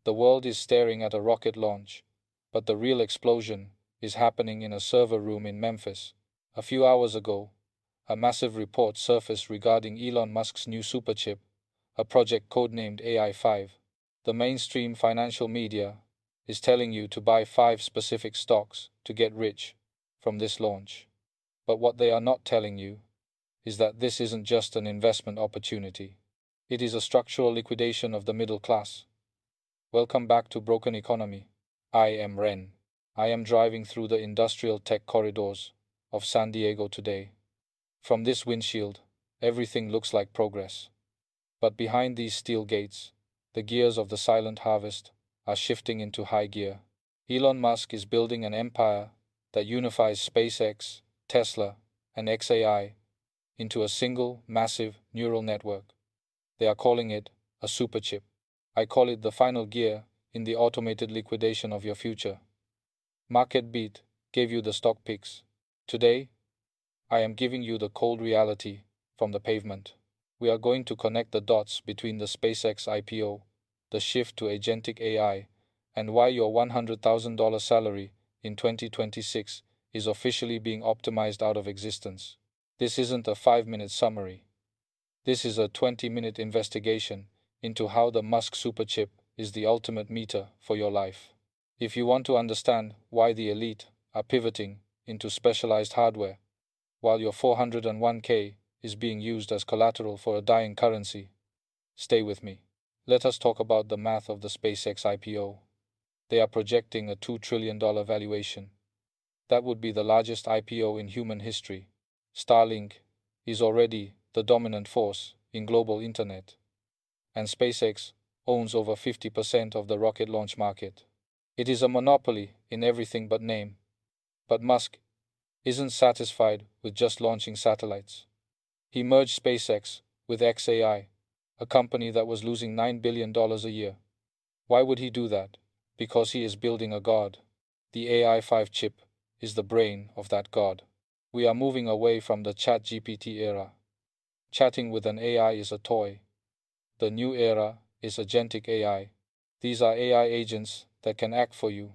The world is staring at a rocket launch, but the real explosion is happening in a server room in Memphis. A few hours ago, a massive report surfaced regarding Elon Musk's new Superchip, a project codenamed AI5. The mainstream financial media is telling you to buy 5 specific stocks to get rich from this launch. But what they are not telling you is that this isn't just an investment opportunity. It is a structural liquidation of the middle class. Welcome back to Broken Economy. I am Ren. I am driving through the industrial tech corridors of San Diego today. From this windshield, everything looks like progress. But behind these steel gates, the gears of the silent harvest are shifting into high gear. Elon Musk is building an empire that unifies SpaceX, Tesla, and XAI into a single, massive neural network. They are calling it a superchip. I call it the final gear in the automated liquidation of your future. MarketBeat gave you the stock picks. Today, I am giving you the cold reality from the pavement. We are going to connect the dots between the SpaceX IPO, the shift to agentic AI, and why your $100,000 salary in 2026 is officially being optimized out of existence. This isn't a 5-minute summary. This is a 20-minute investigation into how the Musk Superchip is the ultimate meter for your life. If you want to understand why the elite are pivoting into specialized hardware, while your 401k is being used as collateral for a dying currency, stay with me. Let us talk about the math of the SpaceX IPO. They are projecting a $2 trillion valuation. That would be the largest IPO in human history. Starlink is already the dominant force in global internet, and SpaceX owns over 50% of the rocket launch market. It is a monopoly in everything but name. But Musk isn't satisfied with just launching satellites. He merged SpaceX with XAI, a company that was losing $9 billion a year. Why would he do that? Because he is building a god. The AI5 chip is the brain of that god. We are moving away from the ChatGPT era. Chatting with an AI is a toy. The new era is agentic AI. These are AI agents that can act for you.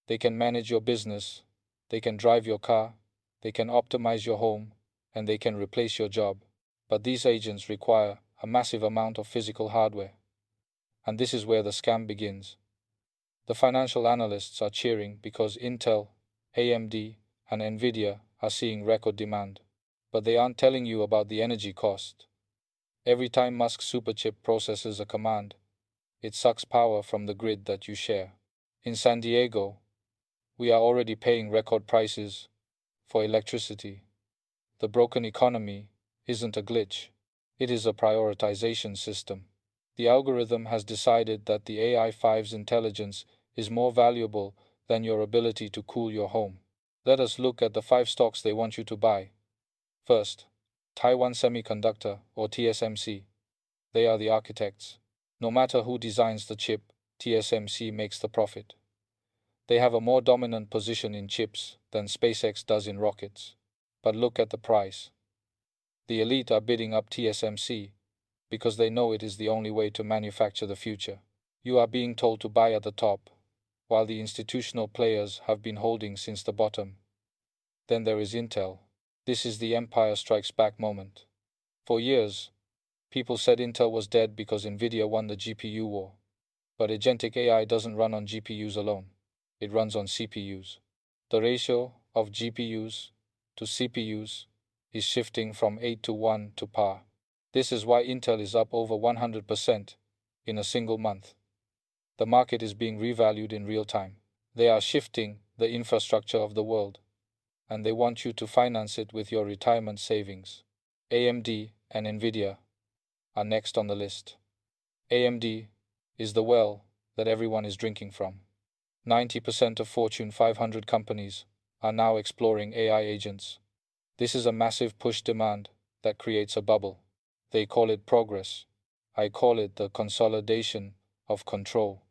They can manage your business. They can drive your car. They can optimize your home. And they can replace your job. But these agents require a massive amount of physical hardware. And this is where the scam begins. The financial analysts are cheering because Intel, AMD, and Nvidia are seeing record demand. But they aren't telling you about the energy cost. Every time Musk's Superchip processes a command, it sucks power from the grid that you share. In San Diego, we are already paying record prices for electricity. The broken economy isn't a glitch. It is a prioritization system. The algorithm has decided that the AI5's intelligence is more valuable than your ability to cool your home. Let us look at the 5 stocks they want you to buy. First, Taiwan Semiconductor, or TSMC. They are the architects. No matter who designs the chip, TSMC makes the profit. They have a more dominant position in chips than SpaceX does in rockets. But look at the price. The elite are bidding up TSMC because they know it is the only way to manufacture the future. You are being told to buy at the top, while the institutional players have been holding since the bottom. Then there is Intel. This is the Empire Strikes Back moment. For years, people said Intel was dead because Nvidia won the GPU war. But agentic AI doesn't run on GPUs alone. It runs on CPUs. The ratio of GPUs to CPUs is shifting from 8-to-1 to par. This is why Intel is up over 100% in a single month. The market is being revalued in real time. They are shifting the infrastructure of the world, and they want you to finance it with your retirement savings. AMD and Nvidia are next on the list. AMD is the well that everyone is drinking from. 90% of Fortune 500 companies are now exploring AI agents. This is a massive push demand that creates a bubble. They call it progress. I call it the consolidation of control.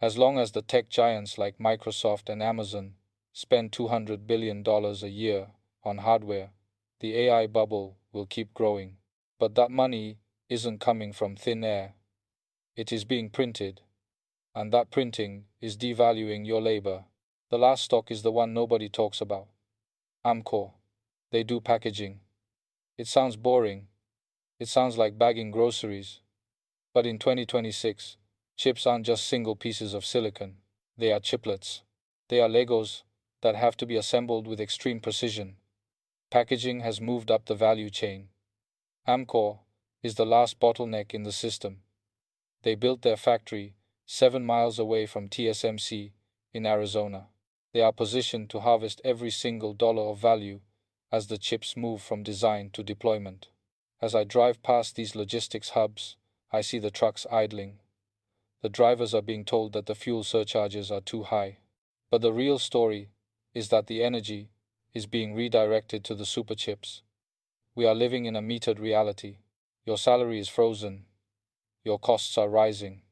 As long as the tech giants like Microsoft and Amazon spend $200 billion a year on hardware, the AI bubble will keep growing. But that money isn't coming from thin air. It is being printed. And that printing is devaluing your labor. The last stock is the one nobody talks about. Amcor. They do packaging. It sounds boring. It sounds like bagging groceries. But in 2026, chips aren't just single pieces of silicon. They are chiplets. They are Legos that have to be assembled with extreme precision. Packaging has moved up the value chain. Amcor is the last bottleneck in the system. They built their factory 7 miles away from TSMC in Arizona. They are positioned to harvest every single dollar of value as the chips move from design to deployment. As I drive past these logistics hubs, I see the trucks idling. The drivers are being told that the fuel surcharges are too high. But the real story is that the energy is being redirected to the superchips. We are living in a metered reality. Your salary is frozen, your costs are rising,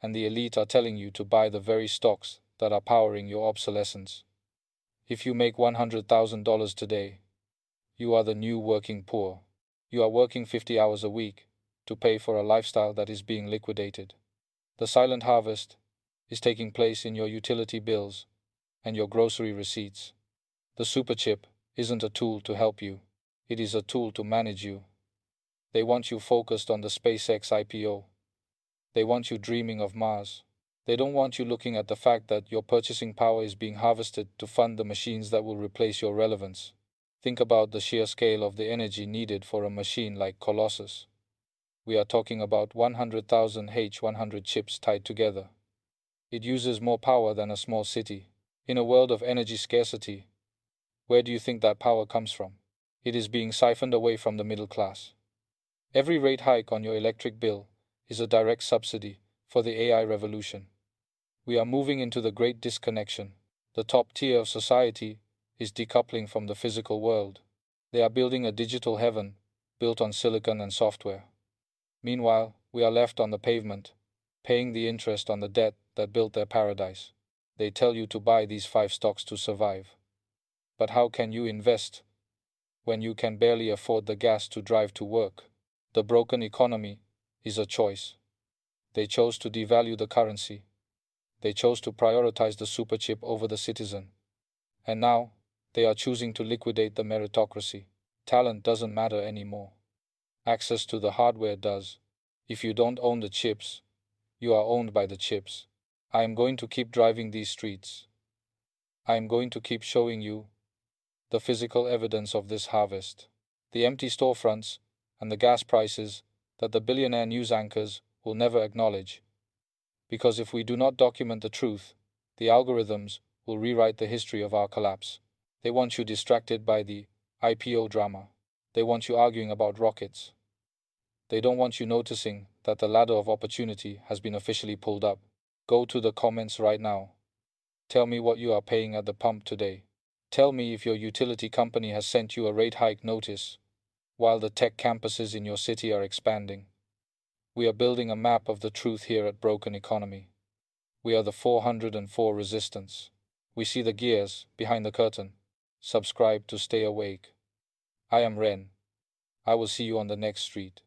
and the elite are telling you to buy the very stocks that are powering your obsolescence. If you make $100,000 today, you are the new working poor. You are working 50 hours a week to pay for a lifestyle that is being liquidated. The silent harvest is taking place in your utility bills and your grocery receipts. The superchip isn't a tool to help you, it is a tool to manage you. They want you focused on the SpaceX IPO. They want you dreaming of Mars. They don't want you looking at the fact that your purchasing power is being harvested to fund the machines that will replace your relevance. Think about the sheer scale of the energy needed for a machine like Colossus. We are talking about 100,000 H100 chips tied together. It uses more power than a small city. In a world of energy scarcity, where do you think that power comes from? It is being siphoned away from the middle class. Every rate hike on your electric bill is a direct subsidy for the AI revolution. We are moving into the great disconnection. The top tier of society is decoupling from the physical world. They are building a digital heaven built on silicon and software. Meanwhile, we are left on the pavement, paying the interest on the debt that built their paradise. They tell you to buy these 5 stocks to survive. But how can you invest when you can barely afford the gas to drive to work? The broken economy is a choice. They chose to devalue the currency. They chose to prioritize the superchip over the citizen. And now, they are choosing to liquidate the meritocracy. Talent doesn't matter anymore. Access to the hardware does. If you don't own the chips, you are owned by the chips. I am going to keep driving these streets. I am going to keep showing you the physical evidence of this harvest. The empty storefronts and the gas prices that the billionaire news anchors will never acknowledge. Because if we do not document the truth, the algorithms will rewrite the history of our collapse. They want you distracted by the IPO drama. They want you arguing about rockets. They don't want you noticing that the ladder of opportunity has been officially pulled up. Go to the comments right now. Tell me what you are paying at the pump today. Tell me if your utility company has sent you a rate hike notice, while the tech campuses in your city are expanding. We are building a map of the truth here at Broken Economy. We are the 404 resistance. We see the gears behind the curtain. Subscribe to stay awake. I am Ren. I will see you on the next street.